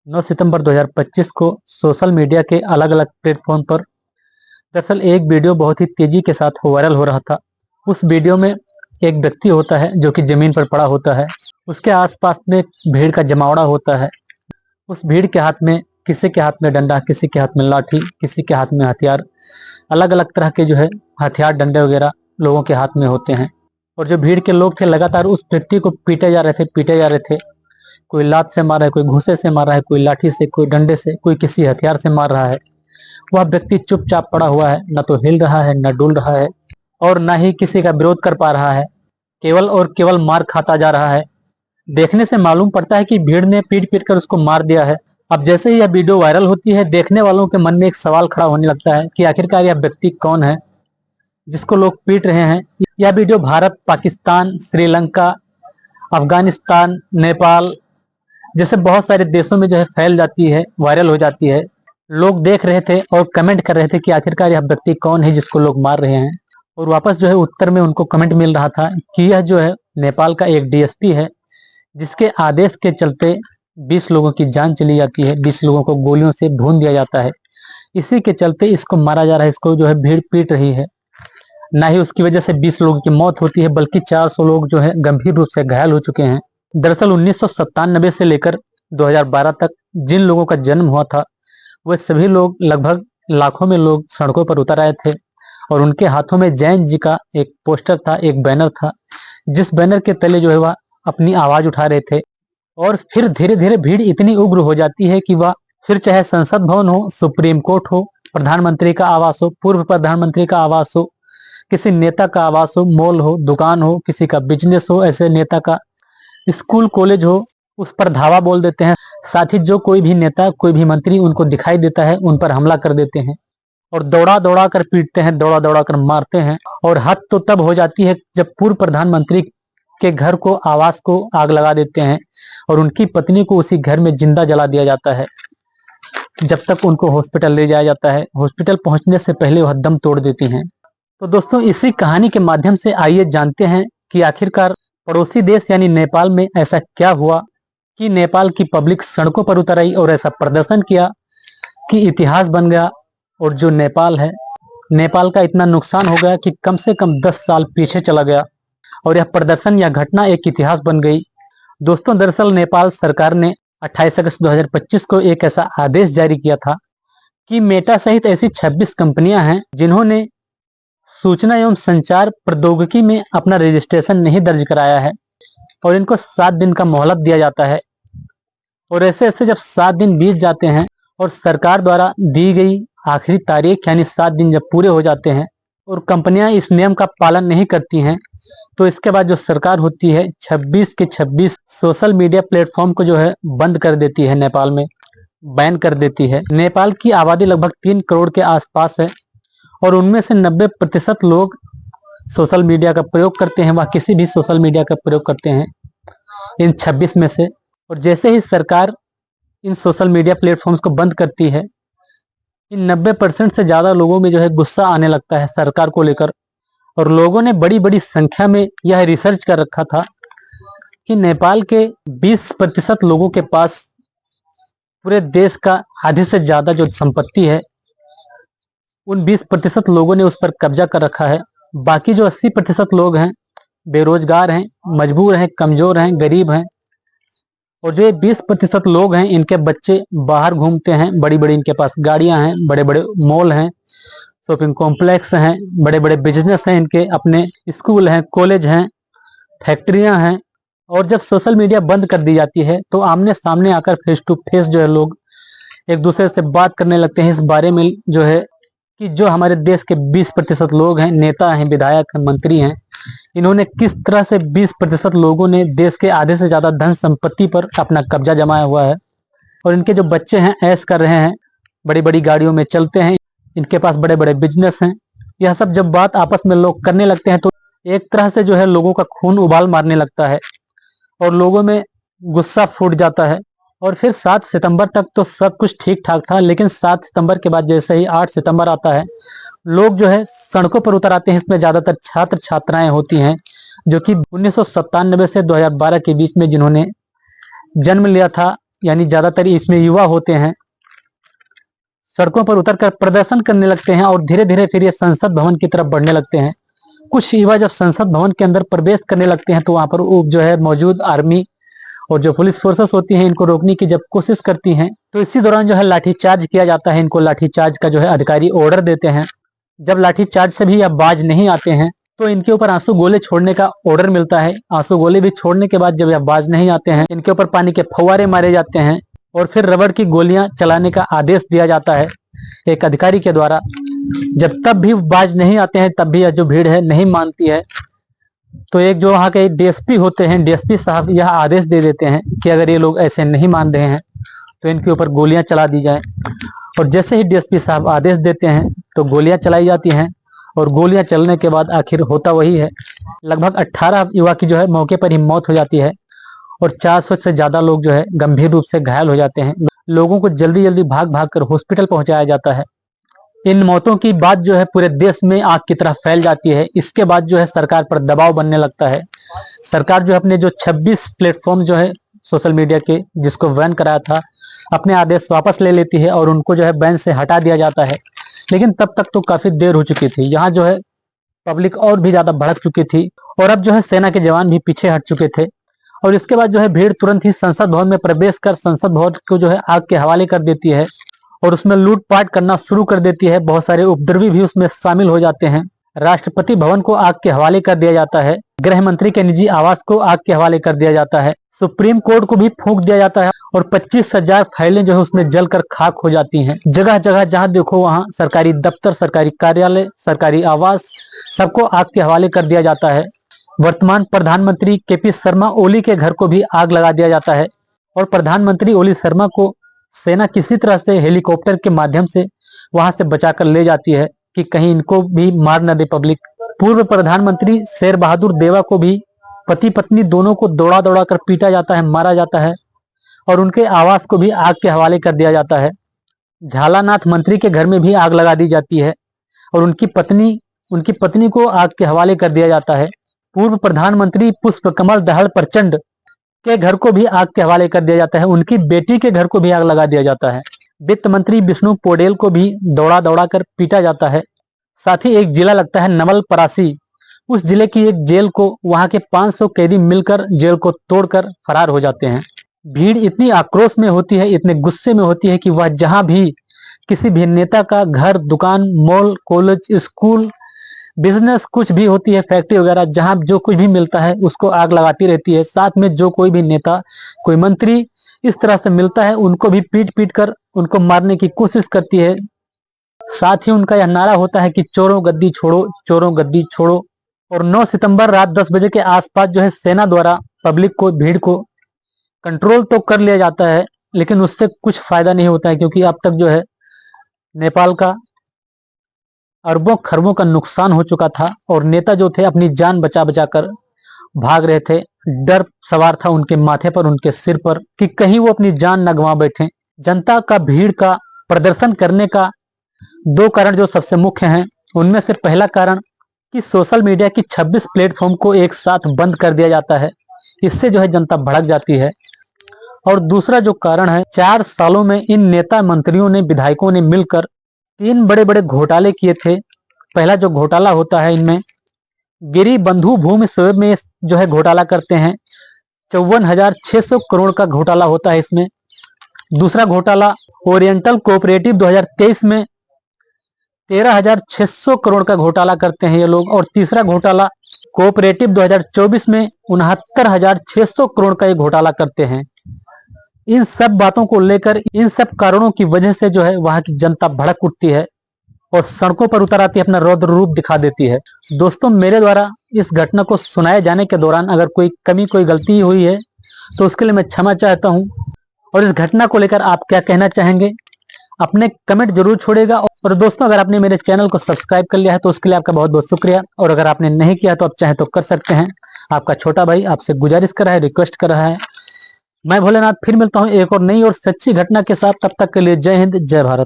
9 सितंबर 2025 को social media के अलग-अलग प्लेटफॉर्म पर दरअसल एक वीडियो बहुत ही तेजी के साथ वायरल हो रहा था। उस वीडियो में एक व्यक्ति होता है जो कि जमीन पर पड़ा होता है। उसके आसपास में भीड़ का जमावड़ा होता है। उस भीड़ के हाथ में किसी के हाथ में डंडा, किसी के हाथ में लाठी, किसी के हाथ में हथियार, अलग-अलग तरह के जो है हथियार, डंडे वगैरह लोगों के हाथ में होते हैं। और जो भीड़ के लोग थे लगातार उस व्यक्ति को पीटे जा रहे थे। कोई लात से मार रहा है, कोई घूंसे से मार रहा है, कोई लाठी से, कोई डंडे से, कोई किसी हथियार से मार रहा है। वह व्यक्ति चुपचाप पड़ा हुआ है, न तो हिल रहा है, न डुल रहा है और न ही किसी का विरोध कर पा रहा है। केवल और केवल मार खाता जा रहा है। देखने से मालूम पड़ता है कि भीड़ ने पीट-पीट कर उसको मार दिया है। अब जैसे ही यह वीडियो वायरल होती है, देखने वालों के मन में एक सवाल खड़ा होने लगता है कि आखिरकार यह व्यक्ति कौन है जिसको लोग पीट रहे हैं। यह वीडियो भारत, पाकिस्तान, श्रीलंका, अफगानिस्तान, नेपाल जैसे बहुत सारे देशों में जो है फैल जाती है, वायरल हो जाती है। लोग देख रहे थे और कमेंट कर रहे थे कि आखिरकार यह व्यक्ति कौन है जिसको लोग मार रहे हैं। और वापस जो है उत्तर में उनको कमेंट मिल रहा था कि यह जो है नेपाल का एक डीएसपी है जिसके आदेश के चलते 20 लोगों की जान चली जाती है, 20 लोगों को गोलियों से भून दिया जाता है। इसी के चलते इसको मारा जा रहा है, इसको जो है भीड़ पीट रही है। ना ही उसकी वजह से 20 लोगों की मौत होती है बल्कि 400 लोग जो है गंभीर रूप से घायल हो चुके हैं। दरअसल 1997 से लेकर 2012 तक जिन लोगों का जन्म हुआ था वह सभी लोग लगभग लाखों में लोग सड़कों पर उतर आए थे और उनके हाथों में जैन जी का एक पोस्टर था, एक बैनर था, जिस बैनर के तले जो है वह अपनी आवाज उठा रहे थे। और फिर धीरे धीरे भीड़ इतनी उग्र हो जाती है कि वह फिर चाहे संसद भवन हो, सुप्रीम कोर्ट हो, प्रधानमंत्री का आवास हो, पूर्व प्रधानमंत्री का आवास हो, किसी नेता का आवास हो, मॉल हो, दुकान हो, किसी का बिजनेस हो, ऐसे नेता का स्कूल कॉलेज हो, उस पर धावा बोल देते हैं। साथ ही जो कोई भी नेता, कोई भी मंत्री उनको दिखाई देता है उन पर हमला कर देते हैं और दौड़ा दौड़ा कर पीटते हैं, दौड़ा दौड़ा कर मारते हैं। और हद तो तब हो जाती है जब पूर्व प्रधानमंत्री के घर को, आवास को आग लगा देते हैं और उनकी पत्नी को उसी घर में जिंदा जला दिया जाता है। जब तक उनको हॉस्पिटल ले जाया जाता है, हॉस्पिटल पहुंचने से पहले वह दम तोड़ देती हैं। तो दोस्तों इसी कहानी के माध्यम से आइए जानते हैं कि आखिरकार पड़ोसी देश यानी नेपाल में ऐसा क्या हुआ कि नेपाल की पब्लिक सड़कों पर उतर आई और ऐसा प्रदर्शन किया कि इतिहास बन गया। और जो नेपाल है, नेपाल का इतना नुकसान हो गया कि कम से कम 10 साल पीछे चला गया और यह प्रदर्शन, यह घटना एक इतिहास बन गई। दोस्तों दरअसल नेपाल सरकार ने 28 अगस्त 2025 को एक ऐसा आदेश जारी किया था कि मेटा सहित ऐसी 26 कंपनियां हैं जिन्होंने सूचना एवं संचार प्रौद्योगिकी में अपना रजिस्ट्रेशन नहीं दर्ज कराया है और इनको 7 दिन का मोहलत दिया जाता है। और ऐसे ऐसे जब 7 दिन बीत जाते हैं और सरकार द्वारा दी गई आखिरी तारीख यानी 7 दिन जब पूरे हो जाते हैं और कंपनियां इस नियम का पालन नहीं करती हैं, तो इसके बाद जो सरकार होती है 26 के 26 सोशल मीडिया प्लेटफॉर्म को जो है बंद कर देती है, नेपाल में बैन कर देती है। नेपाल की आबादी लगभग 3 करोड़ के आसपास है और उनमें से 90% लोग सोशल मीडिया का प्रयोग करते हैं, वह किसी भी सोशल मीडिया का प्रयोग करते हैं इन 26 में से। और जैसे ही सरकार इन सोशल मीडिया प्लेटफॉर्म्स को बंद करती है, इन 90% से ज्यादा लोगों में जो है गुस्सा आने लगता है सरकार को लेकर। और लोगों ने बड़ी बड़ी संख्या में यह रिसर्च कर रखा था कि नेपाल के 20% लोगों के पास पूरे देश का आधे से ज्यादा जो संपत्ति है, उन 20% लोगों ने उस पर कब्जा कर रखा है। बाकी जो 80% लोग हैं बेरोजगार हैं, मजबूर हैं, कमजोर हैं, गरीब हैं। और जो ये 20% लोग हैं, इनके बच्चे बाहर घूमते हैं, बड़ी बड़ी इनके पास गाड़ियां हैं, बड़े बड़े मॉल हैं, शॉपिंग कॉम्प्लेक्स हैं, बड़े बड़े बिजनेस हैं, इनके अपने स्कूल हैं, कॉलेज हैं, फैक्ट्रियां हैं। और जब सोशल मीडिया बंद कर दी जाती है तो आमने सामने आकर फेस टू फेस जो है लोग एक दूसरे से बात करने लगते हैं इस बारे में जो है कि जो हमारे देश के 20% लोग हैं, नेता हैं, विधायक हैं, मंत्री हैं, इन्होंने किस तरह से 20% लोगों ने देश के आधे से ज्यादा धन संपत्ति पर अपना कब्जा जमाया हुआ है। और इनके जो बच्चे हैं ऐश कर रहे हैं, बड़ी बड़ी गाड़ियों में चलते हैं, इनके पास बड़े बड़े बिजनेस हैं। यह सब जब बात आपस में लोग करने लगते हैं तो एक तरह से जो है लोगों का खून उबाल मारने लगता है और लोगों में गुस्सा फूट जाता है। और फिर 7 सितंबर तक तो सब कुछ ठीक ठाक था, लेकिन 7 सितंबर के बाद जैसे ही 8 सितंबर आता है, लोग जो है सड़कों पर उतर आते हैं। इसमें ज्यादातर छात्र छात्राएं होती हैं जो कि 1997 से 2012 के बीच में जिन्होंने जन्म लिया था यानी ज्यादातर इसमें युवा होते हैं, सड़कों पर उतरकर प्रदर्शन करने लगते हैं और धीरे धीरे फिर ये संसद भवन की तरफ बढ़ने लगते हैं। कुछ युवा जब संसद भवन के अंदर प्रवेश करने लगते हैं तो वहां पर जो है मौजूद आर्मी और जो पुलिस फोर्सेस होती हैं इनको रोकने की जब कोशिश करती हैं तो इसी दौरान जो है लाठीचार्ज किया जाता है। इनको लाठीचार्ज का जो है अधिकारी ऑर्डर देते हैं। जब लाठीचार्ज से भी अब बाज नहीं आते हैं तो इनके ऊपर आंसू गोले छोड़ने का ऑर्डर मिलता है। आंसू गोले भी छोड़ने के बाद जब यह बाज नहीं आते हैं इनके ऊपर पानी के फव्वारे मारे जाते हैं और फिर रबड़ की गोलियां चलाने का आदेश दिया जाता है एक अधिकारी के द्वारा। जब तब भी बाज नहीं आते हैं तब भी यह जो भीड़ है नहीं मानती है, तो एक जो वहाँ के डीएसपी होते हैं, डीएसपी साहब यह आदेश दे देते हैं कि अगर ये लोग ऐसे नहीं मान रहे हैं तो इनके ऊपर गोलियां चला दी जाए। और जैसे ही डीएसपी साहब आदेश देते हैं तो गोलियां चलाई जाती हैं और गोलियां चलने के बाद आखिर होता वही है, लगभग 18 युवा की जो है मौके पर ही मौत हो जाती है और 400 से ज्यादा लोग जो है गंभीर रूप से घायल हो जाते हैं। लोगों को जल्दी जल्दी भाग भाग कर हॉस्पिटल पहुंचाया जाता है। इन मौतों की बात जो है पूरे देश में आग की तरह फैल जाती है। इसके बाद जो है सरकार पर दबाव बनने लगता है। सरकार जो अपने जो 26 प्लेटफॉर्म जो है सोशल मीडिया के जिसको बैन कराया था अपने आदेश वापस ले लेती है और उनको जो है बैन से हटा दिया जाता है। लेकिन तब तक तो काफी देर हो चुकी थी। यहाँ जो है पब्लिक और भी ज्यादा भड़क चुकी थी और अब जो है सेना के जवान भी पीछे हट चुके थे और इसके बाद जो है भीड़ तुरंत ही संसद भवन में प्रवेश कर संसद भवन को जो है आग के हवाले कर देती है और उसमें लूटपाट करना शुरू कर देती है। बहुत सारे उपद्रवी भी उसमें शामिल हो जाते हैं। राष्ट्रपति भवन को आग के हवाले कर दिया जाता है। गृह मंत्री के निजी आवास को आग के हवाले कर दिया जाता है। सुप्रीम कोर्ट को भी फूंक दिया जाता है और 25,000 फाइलें जो है उसमें जलकर खाक हो जाती हैं। जगह जगह जहां देखो वहां सरकारी दफ्तर, सरकारी कार्यालय, सरकारी आवास सबको आग के हवाले कर दिया जाता है। वर्तमान प्रधानमंत्री केपी शर्मा ओली के घर को भी आग लगा दिया जाता है और प्रधानमंत्री ओली शर्मा को सेना किसी तरह से हेलीकॉप्टर के माध्यम से वहां से बचाकर ले जाती है कि कहीं इनको भी मार न दे पब्लिक। पूर्व प्रधानमंत्री शेर बहादुर देवा को भी पति पत्नी दोनों को दौड़ा दौड़ा कर पीटा जाता है, मारा जाता है और उनके आवास को भी आग के हवाले कर दिया जाता है। झालानाथ मंत्री के घर में भी आग लगा दी जाती है और उनकी पत्नी को आग के हवाले कर दिया जाता है। पूर्व प्रधानमंत्री पुष्प कमल दहल प्रचंड के घर को भी आग के हवाले कर दिया जाता है। उनकी बेटी के घर को भी आग लगा दिया जाता है। वित्त मंत्री विष्णु पोडेल को भी दौड़ा दौड़ा कर पीटा जाता है। साथ ही एक जिला लगता है नवलपरासी, उस जिले की एक जेल को वहां के 500 कैदी मिलकर जेल को तोड़कर फरार हो जाते हैं। भीड़ इतनी आक्रोश में होती है, इतने गुस्से में होती है कि वह जहां भी किसी भी नेता का घर, दुकान, मॉल, कॉलेज, स्कूल, बिजनेस कुछ भी होती है, फैक्ट्री वगैरह, जहां जो कुछ भी मिलता है उसको आग लगाती रहती है। साथ में जो कोई भी नेता, कोई मंत्री इस तरह से मिलता है उनको भी पीट पीट कर उनको मारने की कोशिश करती है। साथ ही उनका यह नारा होता है कि चोरों गद्दी छोड़ो, चोरों गद्दी छोड़ो। और 9 सितंबर रात 10 बजे के आसपास जो है सेना द्वारा पब्लिक को, भीड़ को कंट्रोल तो कर लिया जाता है लेकिन उससे कुछ फायदा नहीं होता है क्योंकि अब तक जो है नेपाल का अरबों खरबों का नुकसान हो चुका था और नेता जो थे अपनी जान बचा बचा कर भाग रहे थे। डर सवार था उनके माथे पर, उनके सिर पर कि कहीं वो अपनी जान न गंवा बैठे। जनता का, भीड़ का प्रदर्शन करने का 2 कारण जो सबसे मुख्य हैं, उनमें से पहला कारण कि सोशल मीडिया की 26 प्लेटफॉर्म को एक साथ बंद कर दिया जाता है। इससे जो है जनता भड़क जाती है। और दूसरा जो कारण है, 4 सालों में इन नेता मंत्रियों ने, विधायकों ने मिलकर 3 बड़े बड़े घोटाले किए थे। पहला जो घोटाला होता है इनमें गिरी बंधु भूमि स्वयं में जो है घोटाला करते हैं, 54,600 करोड़ का घोटाला होता है इसमें। दूसरा घोटाला ओरिएंटल कोऑपरेटिव 2023 में 13,600 करोड़ का घोटाला करते हैं ये लोग। और तीसरा घोटाला कोऑपरेटिव 2024 में 69,600 करोड़ का ये घोटाला करते हैं। इन सब बातों को लेकर, इन सब कारणों की वजह से जो है वहां की जनता भड़क उठती है और सड़कों पर उतर आती है, अपना रौद्र रूप दिखा देती है। दोस्तों, मेरे द्वारा इस घटना को सुनाए जाने के दौरान अगर कोई कमी, कोई गलती हुई है तो उसके लिए मैं क्षमा चाहता हूं। और इस घटना को लेकर आप क्या कहना चाहेंगे, अपने कमेंट जरूर छोड़ेगा। और दोस्तों, अगर आपने मेरे चैनल को सब्सक्राइब कर लिया है तो उसके लिए आपका बहुत बहुत शुक्रिया। और अगर आपने नहीं किया तो आप चाहें तो कर सकते हैं। आपका छोटा भाई आपसे गुजारिश कर रहा है, रिक्वेस्ट कर रहा है। मैं भोलेनाथ फिर मिलता हूं एक और नई और सच्ची घटना के साथ। तब तक के लिए जय हिंद, जय भारत।